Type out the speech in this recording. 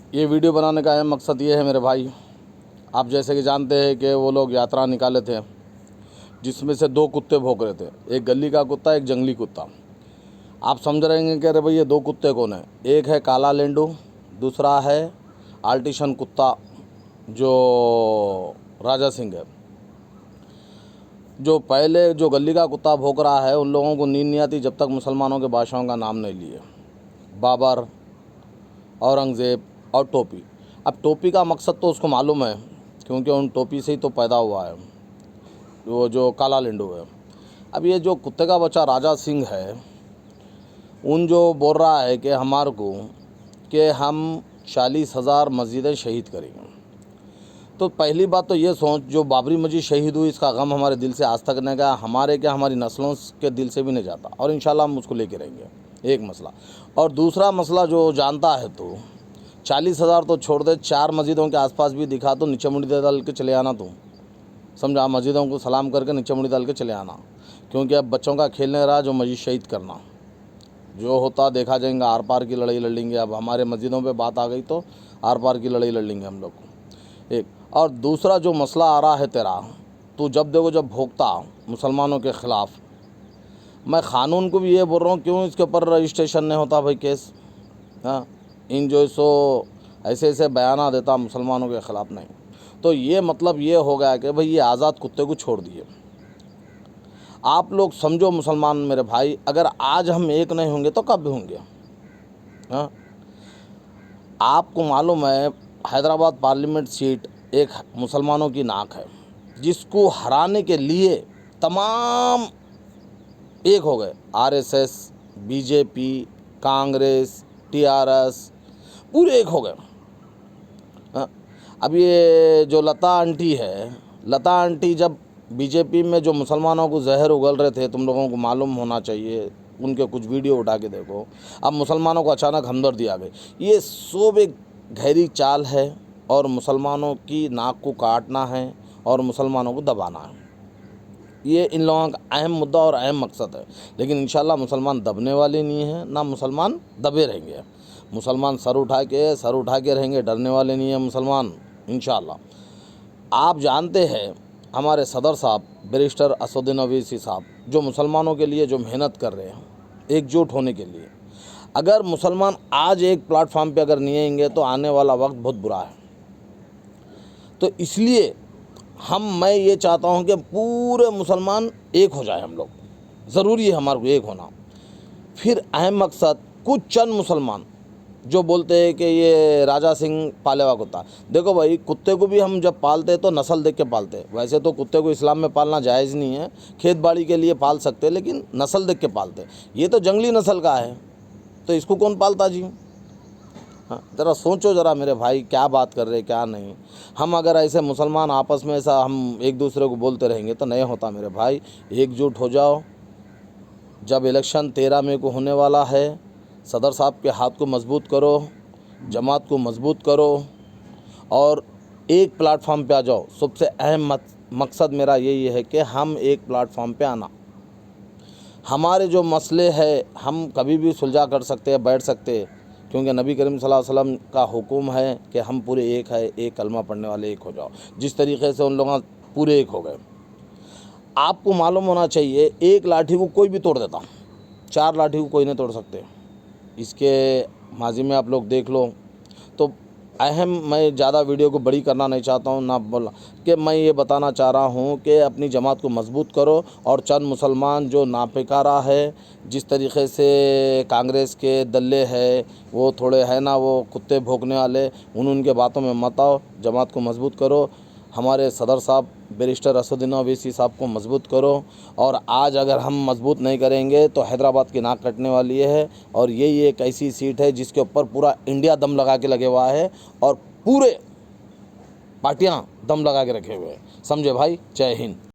ये वीडियो बनाने का अहम मकसद ये है मेरे भाई, आप जैसे कि जानते हैं कि वो लोग यात्रा निकाले थे जिसमें से 2 कुत्ते भौंक रहे थे, एक गली का कुत्ता, एक जंगली कुत्ता। आप समझ रहे हैं कि अरे भाई ये 2 कुत्ते कौन है। एक है काला लेंडू, दूसरा है आल्टिशन कुत्ता जो राजा सिंह है। जो पहले जो गली का कुत्ता भौंक रहा है उन लोगों को नींद नहीं आती जब तक मुसलमानों के बादशाहों का नाम नहीं लिए, बाबर, औरंगज़ेब और टोपी। अब टोपी का मकसद तो उसको मालूम है क्योंकि उन टोपी से ही तो पैदा हुआ है वो जो काला लेंडू है। अब ये जो कुत्ते का बच्चा राजा सिंह है उन जो बोल रहा है कि हमारे को कि हम 40,000 मस्जिदें शहीद करेंगे। तो पहली बात तो ये सोच, जो बाबरी मस्जिद शहीद हुई इसका गम हमारे दिल से आज तक नहीं गया, हमारे क्या हमारी नस्लों के दिल से भी नहीं जाता, और इंशाल्लाह हम उसको लेके रहेंगे। एक मसला। और दूसरा मसला जो जानता है तो 40,000 तो छोड़ दे, 4 मस्जिदों के आसपास भी दिखा तो नीचे मुंडी डाल के चले आना। तुम समझा, मस्जिदों को सलाम करके नीचे मुंडी डाल के चले आना, क्योंकि अब बच्चों का खेलने रहा जो मस्जिद शहीद करना जो होता देखा जाएगा। आर पार की लड़ाई लड़ लेंगे। अब हमारे मस्जिदों पे बात आ गई तो आर पार की लड़ाई लड़ लेंगे हम लोग को। एक और दूसरा जो मसला आ रहा है तेरा, तो जब देखो जब भोगता मुसलमानों के ख़िलाफ़, मैं क़ानून को भी ये बोल रहा हूँ क्यों इसके ऊपर रजिस्ट्रेशन नहीं होता भाई केस। हाँ, इन जो सो ऐसे ऐसे बयाना देता मुसलमानों के ख़िलाफ़ नहीं, तो ये मतलब ये हो गया कि भाई ये आज़ाद कुत्ते को छोड़ दिए। आप लोग समझो मुसलमान मेरे भाई, अगर आज हम एक नहीं होंगे तो कब होंगे। हाँ, आपको मालूम है हैदराबाद पार्लियामेंट सीट एक मुसलमानों की नाक है, जिसको हराने के लिए तमाम एक हो गए। आरएसएस, बीजेपी, कांग्रेस, टीआरएस पूरे एक हो गए। हाँ, अब ये जो लता आंटी है, लता आंटी जब बीजेपी में जो मुसलमानों को जहर उगल रहे थे, तुम लोगों को मालूम होना चाहिए, उनके कुछ वीडियो उठा के देखो। अब मुसलमानों को अचानक हमदर्दी आ गई। ये सब एक गहरी चाल है और मुसलमानों की नाक को काटना है और मुसलमानों को दबाना है। ये इन लोगों का अहम मुद्दा और अहम मकसद है। लेकिन इंशाल्लाह मुसलमान दबने वाले नहीं हैं, ना मुसलमान दबे रहेंगे। मुसलमान सर उठा के रहेंगे, डरने वाले नहीं हैं मुसलमान इंशाल्लाह। आप जानते हैं हमारे सदर साहब बैरिस्टर असदुद्दीन ओवैसी साहब जो मुसलमानों के लिए जो मेहनत कर रहे हैं एकजुट होने के लिए, अगर मुसलमान आज एक प्लेटफॉर्म पे अगर नहीं आएंगे तो आने वाला वक्त बहुत बुरा है। तो इसलिए मैं ये चाहता हूँ कि पूरे मुसलमान एक हो जाए। हम लोग ज़रूरी है हमारे को एक होना। फिर अहम मकसद कुछ चंद मुसलमान जो बोलते हैं कि ये राजा सिंह पाले हुआ कुत्ता। देखो भाई, कुत्ते को भी हम जब पालते हैं तो नस्ल देख के पालते हैं। वैसे तो कुत्ते को इस्लाम में पालना जायज़ नहीं है, खेत बाड़ी के लिए पाल सकते हैं, लेकिन नस्ल देख के पालते हैं। ये तो जंगली नस्ल का है तो इसको कौन पालता जी। हाँ, ज़रा सोचो ज़रा मेरे भाई, क्या बात कर रहे क्या नहीं। हम अगर ऐसे मुसलमान आपस में ऐसा हम एक दूसरे को बोलते रहेंगे तो नहीं होता मेरे भाई। एकजुट हो जाओ। जब इलेक्शन 13 मई को होने वाला है, सदर साहब के हाथ को मजबूत करो, जमात को मजबूत करो और एक प्लेटफॉर्म पे आ जाओ। सबसे अहम मकसद मेरा यही है कि हम एक प्लेटफॉर्म पे आना। हमारे जो मसले हैं हम कभी भी सुलझा कर सकते हैं, बैठ सकते हैं, क्योंकि नबी करीम सल्लल्लाहु अलैहि वसल्लम का हुक्म है कि हम पूरे एक है, एक कलमा पढ़ने वाले एक हो जाओ। जिस तरीके से उन लोग पूरे एक हो गए। आपको मालूम होना चाहिए एक लाठी को कोई भी तोड़ देता, 4 लाठी को कोई नहीं तोड़ सकते। इसके माजी में आप लोग देख लो। तो अहम, मैं ज़्यादा वीडियो को बड़ी करना नहीं चाहता हूँ, ना बोला कि मैं ये बताना चाह रहा हूँ कि अपनी जमात को मजबूत करो और चंद मुसलमान जो नापेकारा है, जिस तरीके से कांग्रेस के दल्ले है वो थोड़े है ना, वो कुत्ते भौंकने वाले, उनके बातों में मत आओ। जमात को मजबूत करो। हमारे सदर साहब बैरिस्टर असदुद्दीन ओवैसी साहब को मजबूत करो। और आज अगर हम मजबूत नहीं करेंगे तो हैदराबाद की नाक कटने वाली है। और यही एक ऐसी सीट है जिसके ऊपर पूरा इंडिया दम लगा के लगे हुआ है और पूरे पार्टियां दम लगा के रखे हुए हैं। समझे भाई। जय हिंद।